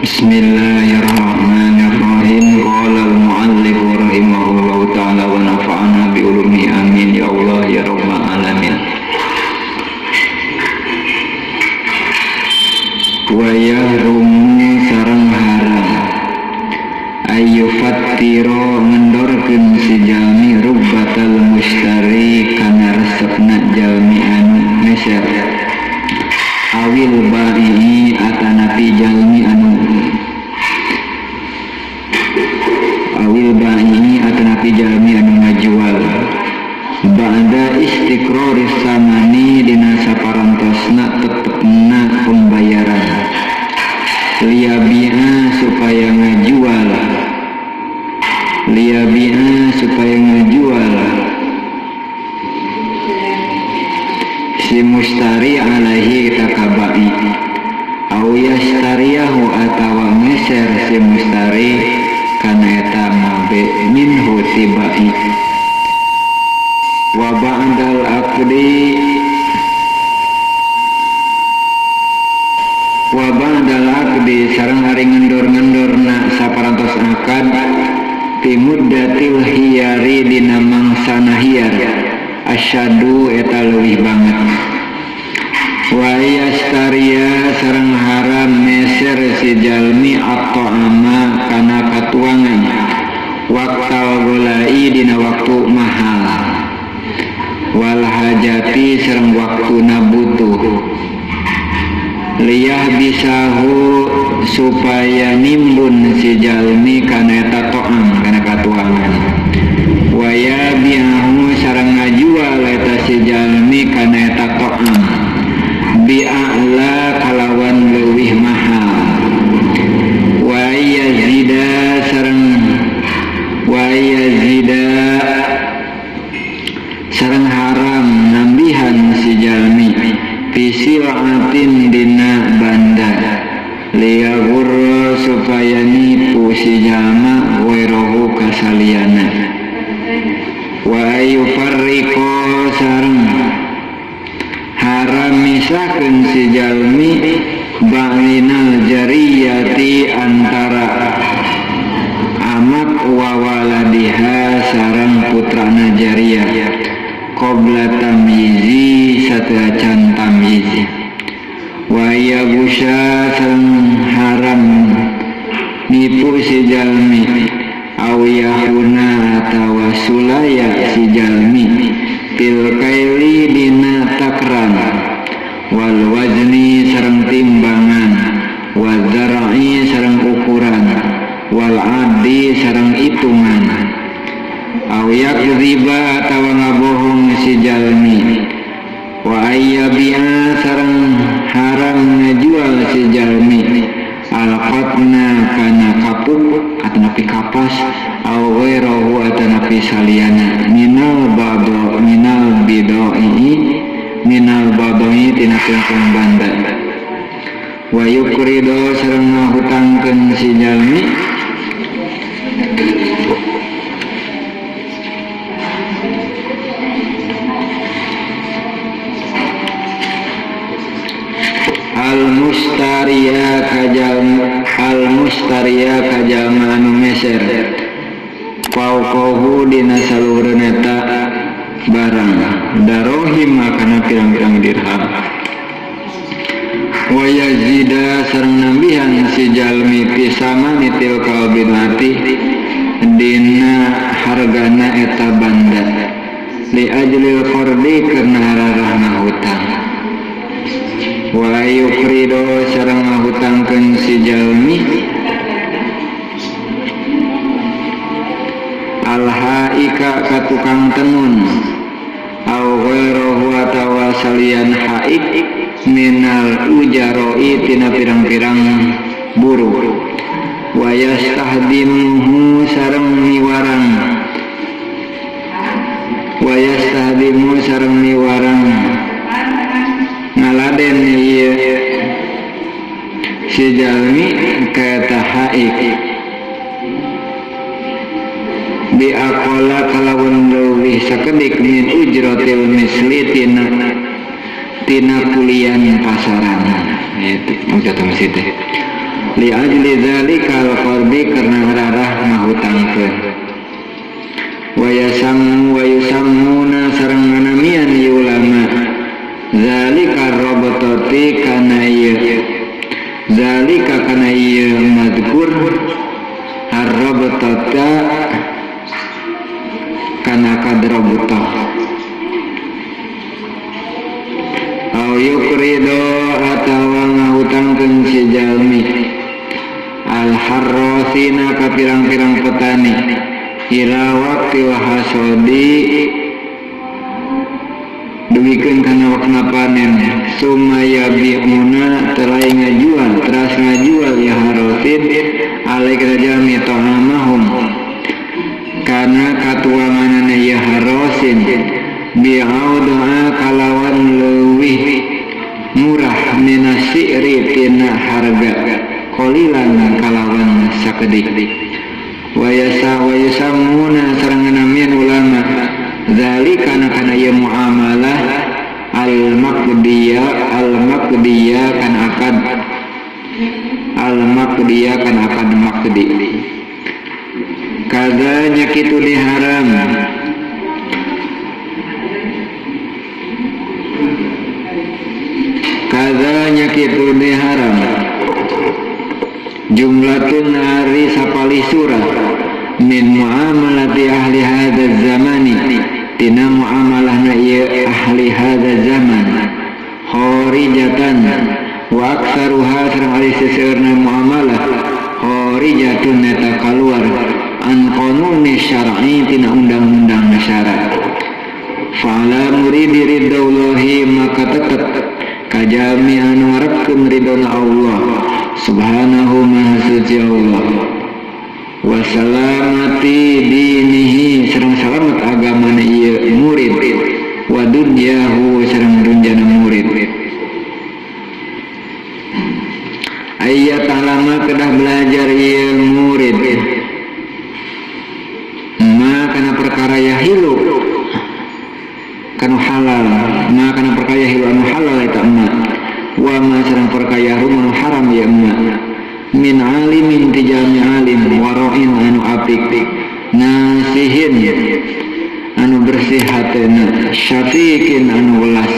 Bismillahirrahmanirrahim. Qala al-mu'allif rahimahullahu ta'ala wa nafa'ana bi ulumi amin ya Allah ya rabbal alamin. Wa yahrumu sareng haram ayu fattiro ngendorkeun si jalmi rubbatal mustari kana resepna jalmi anu meser awil bari atanapi jalmi anu ngajual ba'da istiqroris samani dina saparantosna tetepna pembayaran liyabi'a supaya ngajual si mustari alaihi takabai au yastariyahu atawa meser si mustari kana eta mabe minhu tibai wa ba'dal aqdi sareng hari ngendor-ngendorna saparantos akad timuddatil hiyari dina mangsana hiyar asyadu eta leuwih banget wa yastariya sareng haram meser si jalmi at-ta'ama kana katuangan waktal golai dina waktu mahal wal hajati sareng waktuna butuh liyah bisahu supaya nimbun si jalmi kana eta to'am kana katuangan waya biahu sareng ngajual eta si jalmi kana eta to'am bi'a'la kalawan leuwih mahal waya zida sareng haram nambihan si jalmi pisil'atin dina banda liyagurra supaya nipu si jalma wairohu kasaliyana wa ayufarriko sareng haram misakeun si jalmi ba'inal jariyati antara amak wa waladiha sareng putrana jariyah qabla tamyizi sateuacan tamyizi wa yagusya sareng haram nipu si jalmi aw yahuna atawa sulaya si jalmi til kaili dina takran wal wazni sareng timbangan wa zar'i sareng ukuran wal addi sareng hitungan aw yakdziba atawa ngabohong si jalmi wa ayyabi'a sareng haram ngajual si jalmi alqatna kana kapuk atanapi kapas aw ghairahu atanapi saliyana minal bidoi tina kengkong banda wa yukrido sareng ngahutangkeun si jalmi al-mustariya kajalma anu meser fauqahu dina salureun eta barang darohim kana pirang-pirang dirham wa yazida sareng nambihan si jalmi pisama nitil kalbinati dina hargana eta banda li ajlil qardi karena hararahna hutang wa yukrido sareng ngahutangkeun si jalmi alhaika ka tukang tenun au ghairahu atawa salian haik minal ujaroi tina pirang-pirang buruh wa yastahdimuhu sareng miwarang ngaladen ieu si jalmi ka haik bi aqala kalawan leuwih sakedik min ujratil misli tina kulian pasaran itu maksudna masih teh li ajli dzalikal qardi karena rarah ngahutangkeun. Wa yusammuna sareng nganamian ulama zalika rabtati kana ieu zalika kana ieu mazkur ar-rabtata kana kadrabutah au yukrido atawa ngahutangkeun si jalmi al-harrasina ka pirang-pirang petani ila waqti hasodi dugikeun kana wakna panen sumaya bi'una terai ngajual teras ngajual ya harosin alai kerajami ta'amahum kana katuanganana ya harosin bi'audu'a kalawan leuwih murah minasyi'ri tina harga qalilan kalawan sakedik wa yasamuna sareng namian ulama zalika kana ya muamalah al-maqdiyah kan akad maqdi kadanya kitu diharam jumlatun hari sapali surah min muamalati ahli hadzal zamani tina muamalahna ieu ahli hadzal zaman kharijatan wa aktsaruha sareng ari seseueurna muamalah kharijatun eta kaluar an qanuni syar'i tina undang-undang syara fa'ala muridi ridaullahi maka tetep kajami anu ngarepkeun ridona Allah subhanahu maha suci Allah wa salamati dinihi sareng salamet agamana ieu murid wa dunyahu sareng dunjana murid ayat alama kedah belajar ieu murid ma kana perkara yahilu kanu halal ma kana perkara yahilu anu halal eta ma wa ma sareng perkara anu haram ya ma min alimin tijami alim waro'in anu apik nasihin anu bersih hatena syafiqin anu welas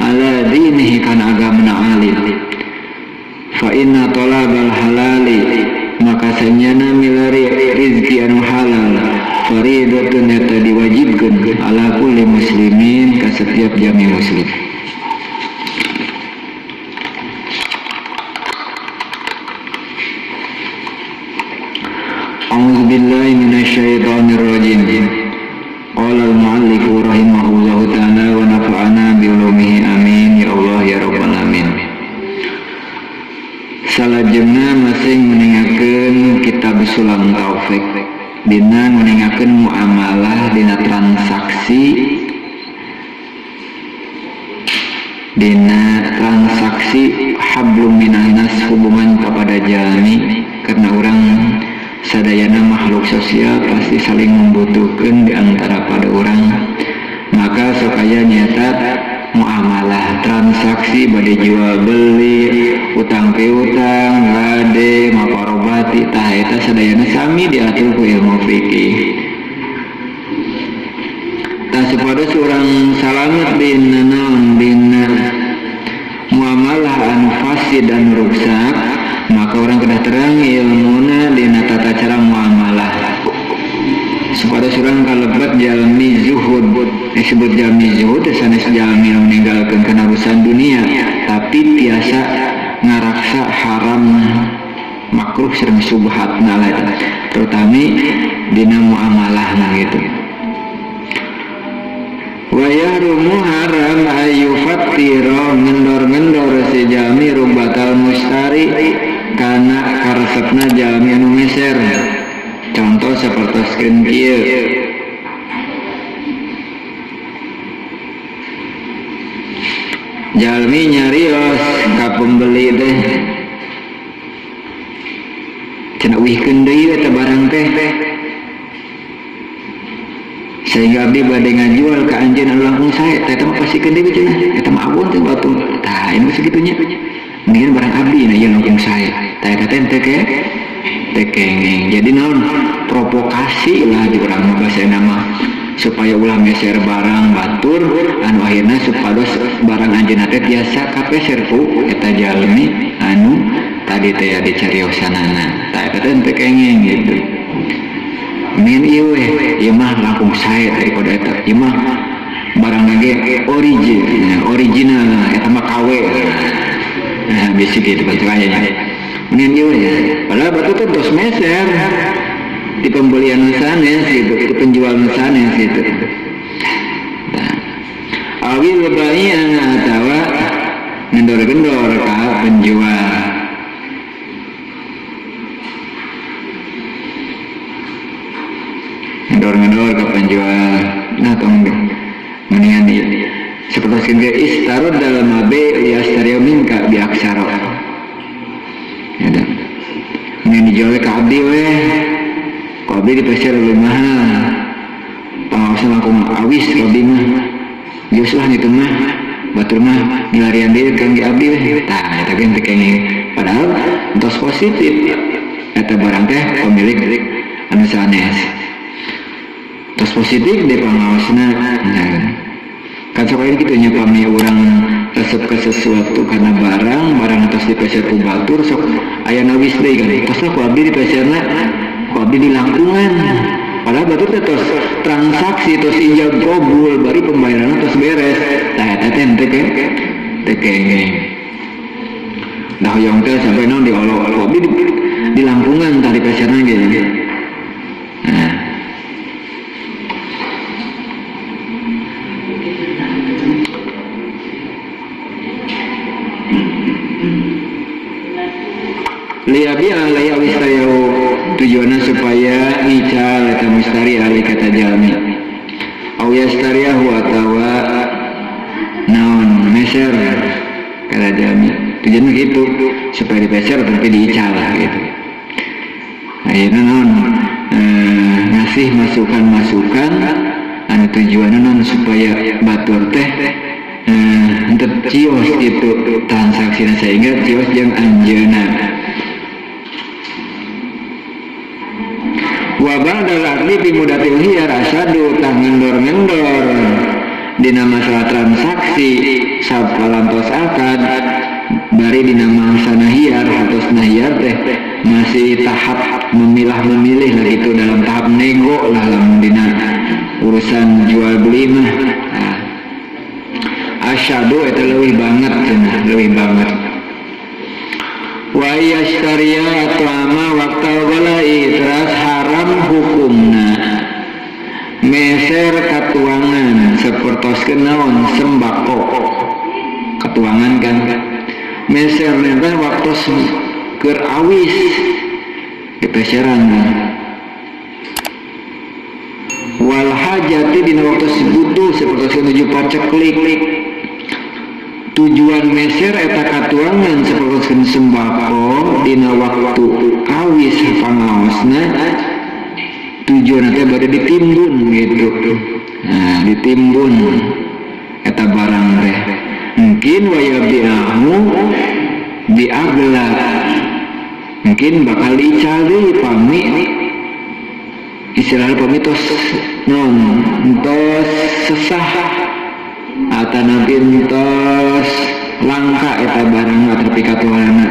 ala dinihi kana agamana alim fa inna talabal halali maka sanyana milari rizki anu halal faridatun eta diwajibkeun ala kulli muslimin ka setiap jami muslim. A'udzu billahi minasyaitonir rajim. Qala al-mu'allif rahimahullahu ta'ala wa nafa'ana bi ulumihi amin ya Allah ya rabbal alamin. Salajengna masing meningakeun kitab Sulam Taufik dina meningakeun muamalah dina transaksi hablum minan nas hubungan kepada jalmi karena orang sadayana makhluk sosial pasti saling membutuhkan di antara pada orang maka supaya nyata muamalah transaksi bade jual beli utang piutang gade maparobati tah eta sadayana sami diatur ku ilmu fikih tah supados urang salamet dina muamalah anu fasid dan rusak maka orang kedah terang ilmuna dina tata cara muamalah supaya surang kalebat jalmi zuhud disebut jalmi zuhud sanes jalmi meninggalkan kana urusan dunia tapi tiasa ngaraksa haram makruh sareng subhatna terutama dina muamalah gitu wa yarumu haram ayyufattira ngendor-ngendor si jalmi rubatal mustari karena karesepna jalmi anu meser contoh sapertoskeun kieu jalmi nyarios ka pembeli teh cenah wihkeun deui eta barang teh sehingga abdi bade ngajual ka anjeun anu langkung sae teh mah pasikeun deui cenah eta mah awon teh batu tah ini segitunya mendingan barang abdi na ieu langkung sae teh tekengeng. Jadi naon provokasi lah di urang bahasa nama supaya ulah meser barang batur anu akhirna supados barang anjeunna teh tiasa kapeser ku eta jalmi anu tadi teh dicariosanana. Tah eta teh tekengeng gitu. Min ieu ieu mah langkung sae daripada eta. Ieu mah barang lagi original eta mah KW. Nah, bisa gitu bentuknya. Min ieu ya. Padahal batu teh tos meser di pembelian sanes gitu, di penjual sanes gitu. Nah, awi lebayan atawa gendor-gendor ka penjual. Gendor-gendor ke penjual. Nah, tong mendingan ini seperti sehingga istarod dalam abe liastario minka biaksaro ya dah ini dijual ke abdi ke abdi dipesir lebih mahal pengawasan langsung awis abdi mah bius lah gitu mah batur mah nilarian dia kan di abdi nah tapi yang tekengnya padahal entos positif eta barang teh pemilik anu sanes entos positif di pengawasna nah kan soalnya gitu nya pami orang resep ke sesuatu karena barang atas dipeser ku batur sok aya nawis deui kan tos ku abdi dipeserna ku abdi di langkungan padahal batur teh tos transaksi tos ijab kabul bari pembayaran tos beres tah eta teh tekengeng dah hoyong teh sampai naon diolo-olo abdi di langkungan tah dipeserna gitu nah liabi alai awistayo tujuannya supaya nical eta mustari alai kata jalmi awiyastariyahu atawa naon meser kata jalmi tujuannya gitu supaya dipeser tapi diical gitu akhirnya naon ngasih masukan anu tujuannya naon supaya batur teh untuk cios itu transaksinya sehingga cios jeung anjeunna wabah dalarni bimudatil hiyar asadu tah ngendor-ngendor dina masalah transaksi sapalantos akan bari dina mangsana hiyar atos nahiyar teh masih tahap memilih lah gitu dalam tahap nego lah lamun dina urusan jual beli mah nah, asyadu eta leuwih banget cenah leuwih banget wa yashtariya atama waqtal walai teras haram hukumna meser katuangan sapertoskeun naon sembako katuangan kan meser neta waktu keur awis dipeseran wal hajati dina waktu butuh sapertoskeun nuju paceklik tujuan meser eta katuangan sapertoskeun sembako dina waktu awis pangaosna tujuan teh bade ditimbun gitu nah ditimbun eta barang teh mungkin wayabi'ahu bi'agla mungkin bakal diical deui pami istilahna pami tos non tos sesah atana pintos langka eta barang tapi katuana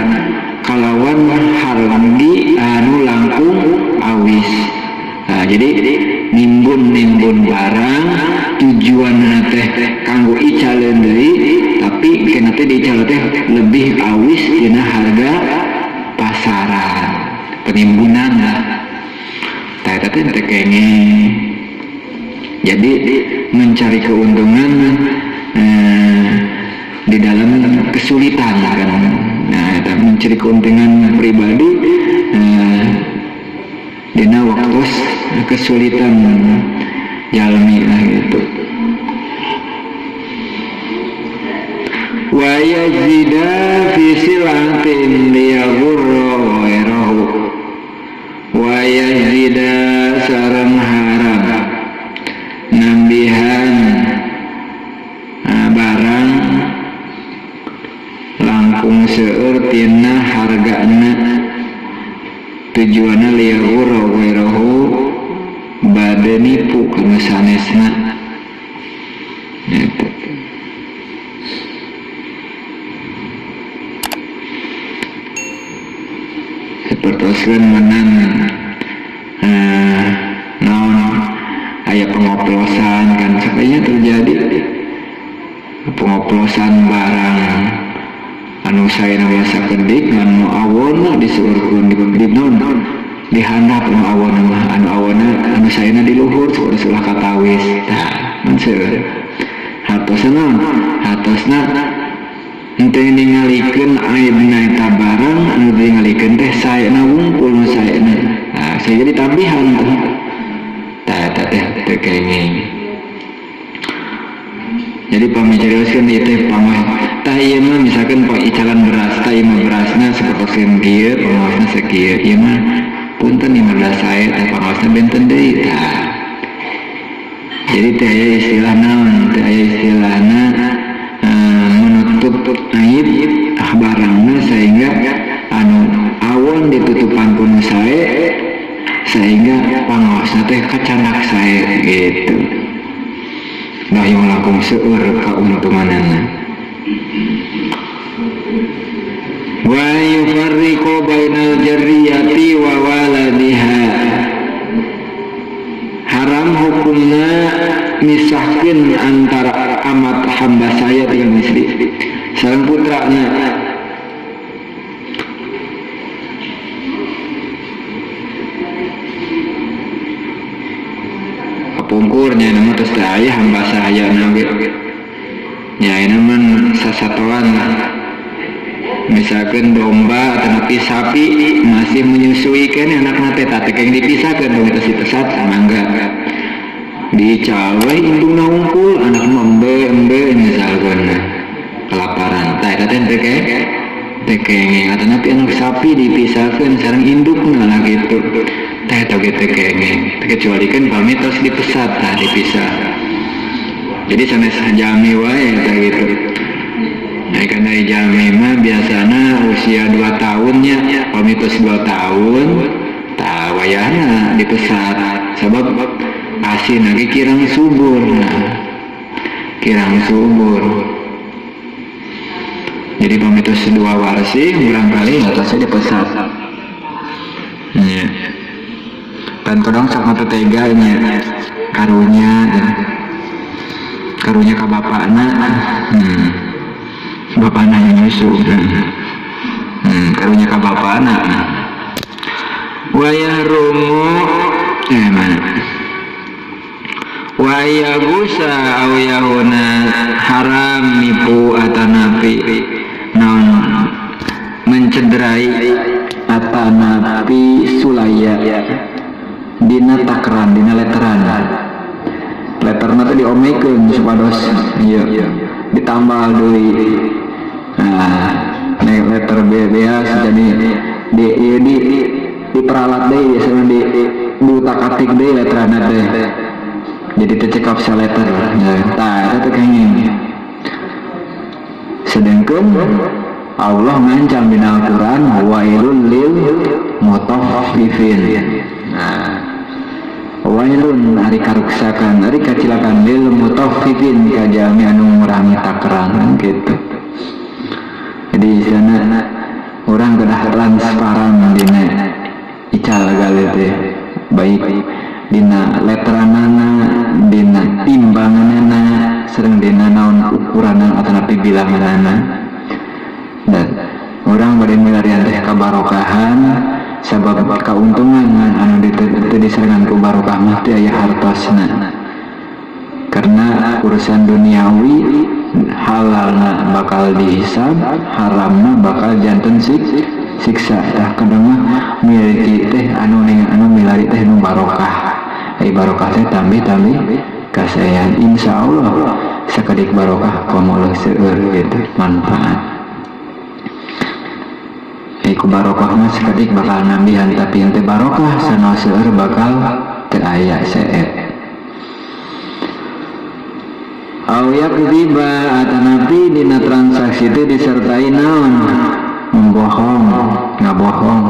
kalawan hardi anu langkung awis nah jadi nimbun barang tujuan teh kanggo icaleun deui tapi kena teh diical teh lebih awis dina harga pasaran penimbunan lah tah eta teh kene jadi mencari keuntungan di dalam kesulitan kan nah eta mencari keuntungan pribadi dina waktu kesulitan jalmi lah gitu wa yazida fi silatin liyagurra ghairahu wa yazida sareng haram nambihan barang langkung seueur tina hargana tujuanna liyaghurra ghairahu bade nipu kana sanesna gitu. Sepertikan menang naon aya pengoplosan kan sakanya terjadi pengoplosan barang anu saena biasa kedik anu awonna disuurkeun di non dihandap anu awonna anu saena di luhur sudah katawis tah manseur hatosna henteu ningalikeun aibna eta barang anu ningalikeun teh saena wungkul saena saya jadi tambihan tah teh kenging. Jadi pamicarioskeun ieu teh pamah tah ieu mah misalkan icalan beras tah ieu mah berasna sapertokeun kieu pamaosna sakieu ieu mah punten 15 sae teh pamaosna benten deui tah. Jadi teh aya istilah naon teh aya istilahna menutup aib barangna sehingga anu awon ditutupan pun sae sehingga pamaosna teh kacanak sae gitu. Nah yang langkung seueur kauntunganana. Wa yufarriqu bainal jarriyati wa waladiha. Haram hukumna misahkeun antara amat hamba saya dengan istri sareng putrana. Pungkurnya nama terus aya hamba saya nabi ya ini man sasatoan lah misalkan domba atau napi sapi masih menyusui kan anak nate tatek yang dipisahkan dong itu si pesat mangga dicawe indung naungkul anak embe misalkan kelaparan tak ada tekeng atau napi anak sapi dipisahkan sareng indukna lah gitu teh toge tekeng kecuali kan pamit terus dipesat tah dipisah jadi sanes jami wae tah gitu. Nah kan dari jami mah biasana usia 2 tahunnya pamit terus 2 tahun tah wayahna dipesat sebab asin lagi kirang subur jadi pamit terus 2 warsi barangkali atasnya dipesat dan kodong sok teganya karunya ka bapakna bapakna yang nyusu karunya ka bapakna wa yahrumu wa yagusa au yahuna haram nipu atanapi non mencederai atanapi sulaya dina takran dina letteran letterna teh diomekeun supados ieu ditambal deui letter beas jadi diperalat deui biasana diutak-atik deui letterna teh jadi teh cekap sa letter tah eta teh kenging sedengkeun Allah ngancam dina Al-Qur'an wailul lil mutaffifin wailun ari karuksakan ari kacilakan lil mutaffifin ka jalmi anu ngurangi takran gitu. Jadi sana orang kedah transparan dina ical gale teh baik dina letteranana dina timbanganana sareng dina naon ukuranna ataupun bilanganana dan orang bade milarian teh kabarokahan sabab kauntungan anu diserangan ku barokah mah teh aya hartosna karena urusan duniawi halalna bakal dihisab haramna bakal janten siksa tah kadang mah miliki teh anu milari teh nu barokah barokah teh tambi kasayan insyaallah sakedik barokah komo seueur gitu manfaat iku barokah mah sakedik bakal nambihan tapi ente barokah sana seueur bakal teu aya seet au yakdziba atanapi dina transaksi teh disertai naon membohong ngabohong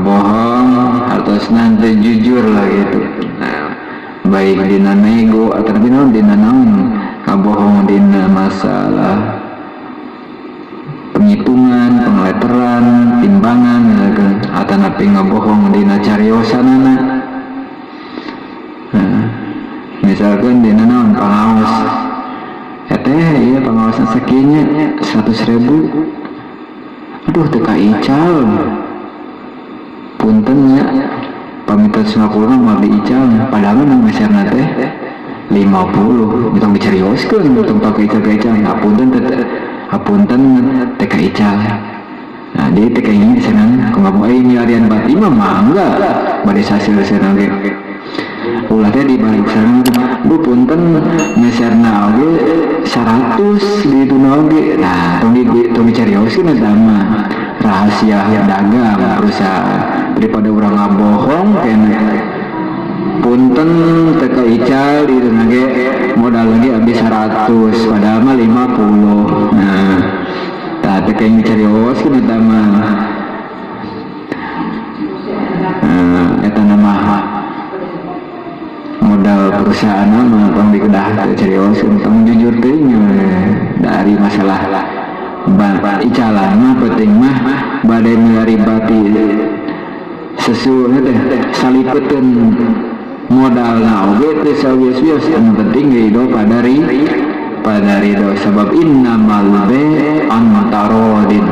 ngabohong hartosna teu jujur lah gitu. Nah, baik dina nego atau dina naon ngabohong dina masalah penghitungan, pengleteran, timbangan atau napi ngabohong dina cariosanana. Nah, misalkan dina naon pangaos iya pengawasan sekinya 100.000, aduh teka ical puntennya pamitan 50 mah ical padahal nang meserna teh 50 bitong dicarioskeun bitong pakai ical apunten teka ical. Nah dia teka ini senang ngomong ini harian bati mah mangga bade hasil senang ge ulah teh di balik sareng bu punten meserna oge 100 di duna oge. Nah tong dicarioskeun eta mah rahasia dagang perusahaan daripada orang ngabohong kene punten teka ical di duna ge modal lagi habis 100 padahal mah 50. Nah tah teka yang dicarioskeun eta mah eta nama modal perusahaan mah tong dikedah carios tong jujur teuing dari masalah icalan mah penting mah bade ngaribati sesuatu teh salipeutkeun modalna oge teh sawios-wios anu penting ridho padarido sabab innamal bai'an taradin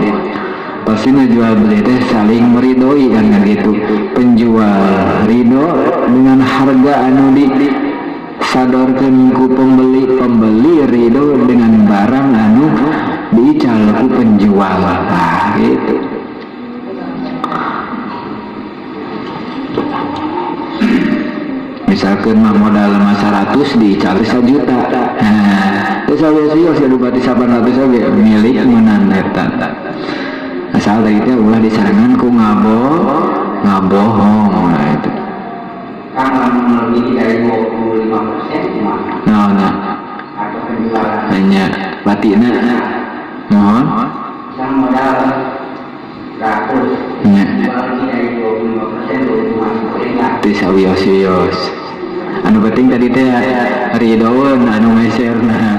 pasti jual beli teh saling meridoi kan gitu. Penjual ridho dengan harga anu disadorkeun ku pembeli ridho dengan barang anu diical ku penjual. Nah gitu. Misalkan mah modal 100 diical 1 juta. Nah terus sawios-wios anu bati 800 oge milik meunang eta. Asal dari itu ulah disarangan ku ngabohong. Nah itu karena melebihi dari 25% nah atau penjualan hanya batina mohon yang modal 100 melebihi dari 25% cuma boleh itu sawios anu penting tadi teh ridhoeun anu meserna